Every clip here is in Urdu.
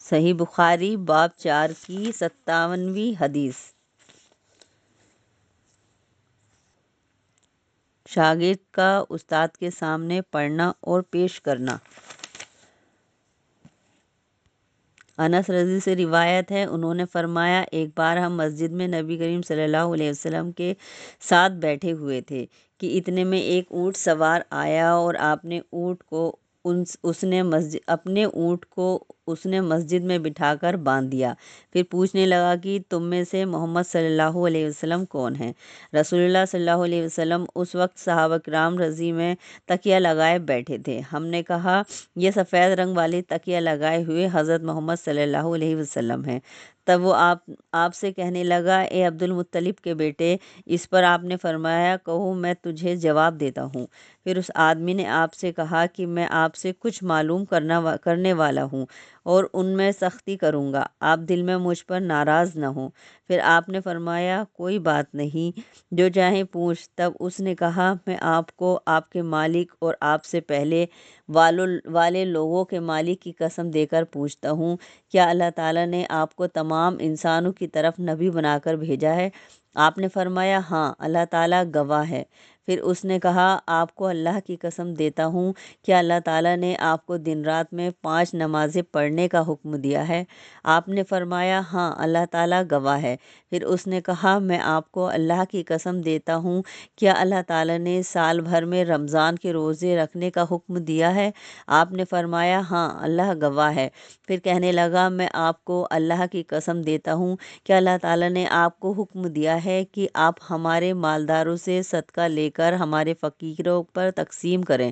صحیح بخاری باب 4 کی 57ویں حدیث۔ شاگرد کا استاد کے سامنے پڑھنا اور پیش کرنا۔ انس رضی سے روایت ہے، انہوں نے فرمایا، ایک بار ہم مسجد میں نبی کریم صلی اللہ علیہ وسلم کے ساتھ بیٹھے ہوئے تھے کہ اتنے میں ایک اونٹ سوار آیا اور اپنے اونٹ کو اس نے مسجد میں بٹھا کر باندھ دیا۔ پھر پوچھنے لگا کہ تم میں سے محمد صلی اللہ علیہ وسلم کون ہیں؟ رسول اللہ صلی اللہ علیہ وسلم اس وقت صحابہ کرام رضی میں تکیہ لگائے بیٹھے تھے۔ ہم نے کہا، یہ سفید رنگ والے تکیہ لگائے ہوئے حضرت محمد صلی اللہ علیہ وسلم ہیں۔ تب وہ آپ سے کہنے لگا، اے عبد المطلب کے بیٹے، اس پر آپ نے فرمایا، کہو میں تجھے جواب دیتا ہوں۔ پھر اس آدمی نے آپ سے کہا کہ میں آپ سے کچھ معلوم کرنے والا ہوں اور ان میں سختی کروں گا، آپ دل میں مجھ پر ناراض نہ ہوں۔ پھر آپ نے فرمایا، کوئی بات نہیں، جو چاہیں پوچھ۔ تب اس نے کہا، میں آپ کو آپ کے مالک اور آپ سے پہلے والے لوگوں کے مالک کی قسم دے کر پوچھتا ہوں، کیا اللہ تعالیٰ نے آپ کو تمام انسانوں کی طرف نبی بنا کر بھیجا ہے؟ آپ نے فرمایا، ہاں، اللہ تعالیٰ گواہ ہے۔ پھر اس نے کہا، آپ کو اللہ کی قسم دیتا ہوں، کیا اللہ تعالیٰ نے آپ کو دن رات میں 5 نمازیں پڑھنے کا حکم دیا ہے؟ آپ نے فرمایا، ہاں، اللہ تعالیٰ گواہ ہے۔ پھر اس نے کہا، میں آپ کو اللہ کی قسم دیتا ہوں، کیا اللہ تعالیٰ نے سال بھر میں رمضان کے روزے رکھنے کا حکم دیا ہے؟ آپ نے فرمایا، ہاں، اللہ گواہ ہے۔ پھر کہنے لگا، میں آپ کو اللہ کی قسم دیتا ہوں، کیا اللہ تعالیٰ نے آپ کو حکم دیا ہے کہ آپ ہمارے مالداروں سے صدقہ لے کر ہمارے فقیروں پر تقسیم کریں؟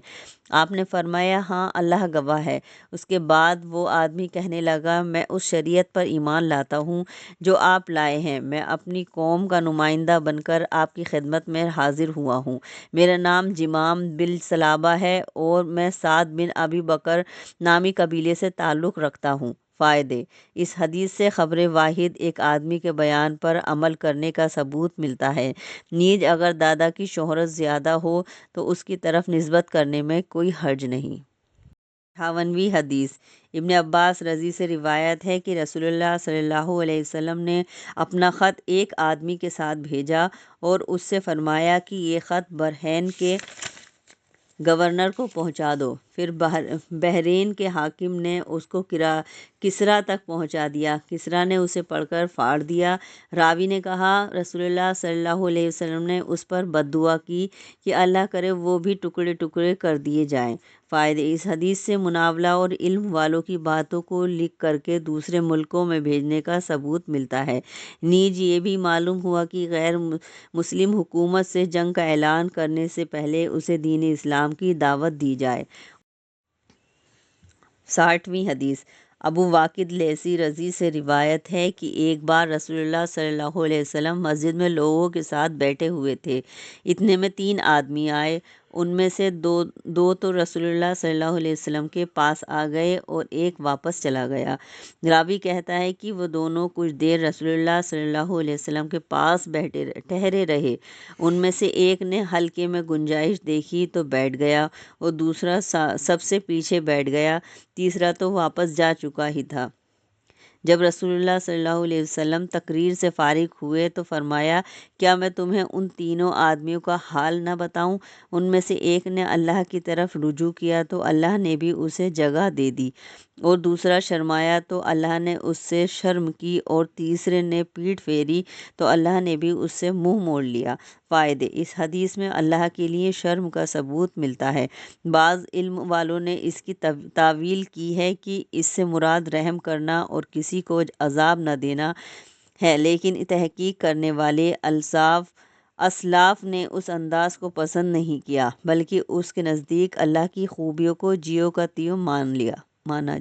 آپ نے فرمایا، ہاں، اللہ گواہ ہے۔ اس کے بعد وہ آدمی کہنے لگا، میں اس شریعت پر ایمان لاتا ہوں جو آپ لائے ہیں۔ میں اپنی قوم کا نمائندہ بن کر آپ کی خدمت میں حاضر ہوا ہوں۔ میرا نام جمام بن ثعلبہ ہے اور میں سعد بن ابی بکر نامی قبیلے سے تعلق رکھتا ہوں۔ فائدے: اس حدیث سے خبر واحد ایک آدمی کے بیان پر عمل کرنے کا ثبوت ملتا ہے، نیز اگر دادا کی شہرت زیادہ ہو تو اس کی طرف نسبت کرنے میں کوئی حرج نہیں۔ 58ویں حدیث۔ ابن عباس رضی سے روایت ہے کہ رسول اللہ صلی اللہ علیہ وسلم نے اپنا خط ایک آدمی کے ساتھ بھیجا اور اس سے فرمایا کہ یہ خط بحرین کے گورنر کو پہنچا دو۔ پھر بحرین کے حاکم نے اس کو کسریٰ تک پہنچا دیا۔ کسریٰ نے اسے پڑھ کر پھاڑ دیا۔ راوی نے کہا، رسول اللہ صلی اللہ علیہ وسلم نے اس پر بد دعا کی کہ اللہ کرے وہ بھی ٹکڑے ٹکڑے کر دیے جائیں۔ فائدے: اس حدیث سے مناولہ اور علم والوں کی باتوں کو لکھ کر کے دوسرے ملکوں میں بھیجنے کا ثبوت ملتا ہے، نیز یہ بھی معلوم ہوا کہ غیر مسلم حکومت سے جنگ کا اعلان کرنے سے پہلے اسے دین اسلام کی دعوت دی جائے۔ 60ویں حدیث۔ ابو واقد لیثی رضی سے روایت ہے کہ ایک بار رسول اللہ صلی اللہ علیہ وسلم مسجد میں لوگوں کے ساتھ بیٹھے ہوئے تھے، اتنے میں 3 آدمی آئے، ان میں سے دو تو رسول اللہ صلی اللہ علیہ وسلم کے پاس آ گئے اور ایک واپس چلا گیا۔ راوی کہتا ہے کہ وہ دونوں کچھ دیر رسول اللہ صلی اللہ علیہ وسلم کے پاس ٹھہرے رہے، ان میں سے ایک نے حلقے میں گنجائش دیکھی تو بیٹھ گیا اور دوسرا سب سے پیچھے بیٹھ گیا، تیسرا تو واپس جا چکا ہی تھا۔ جب رسول اللہ صلی اللہ علیہ وسلم تقریر سے فارغ ہوئے تو فرمایا، کیا میں تمہیں ان تینوں آدمیوں کا حال نہ بتاؤں؟ ان میں سے ایک نے اللہ کی طرف رجوع کیا تو اللہ نے بھی اسے جگہ دے دی، اور دوسرا شرمایا تو اللہ نے اس سے شرم کی، اور تیسرے نے پیٹھ پھیری تو اللہ نے بھی اس سے منہ موڑ لیا۔ فائدے: اس حدیث میں اللہ کے لیے شرم کا ثبوت ملتا ہے۔ بعض علم والوں نے اس کی تاویل کی ہے کہ اس سے مراد رحم کرنا اور کسی کو عذاب نہ دینا ہے، لیکن تحقیق کرنے والے اسلاف نے اس انداز کو پسند نہیں کیا، بلکہ اس کے نزدیک اللہ کی خوبیوں کو جیو کا تیوں مانا۔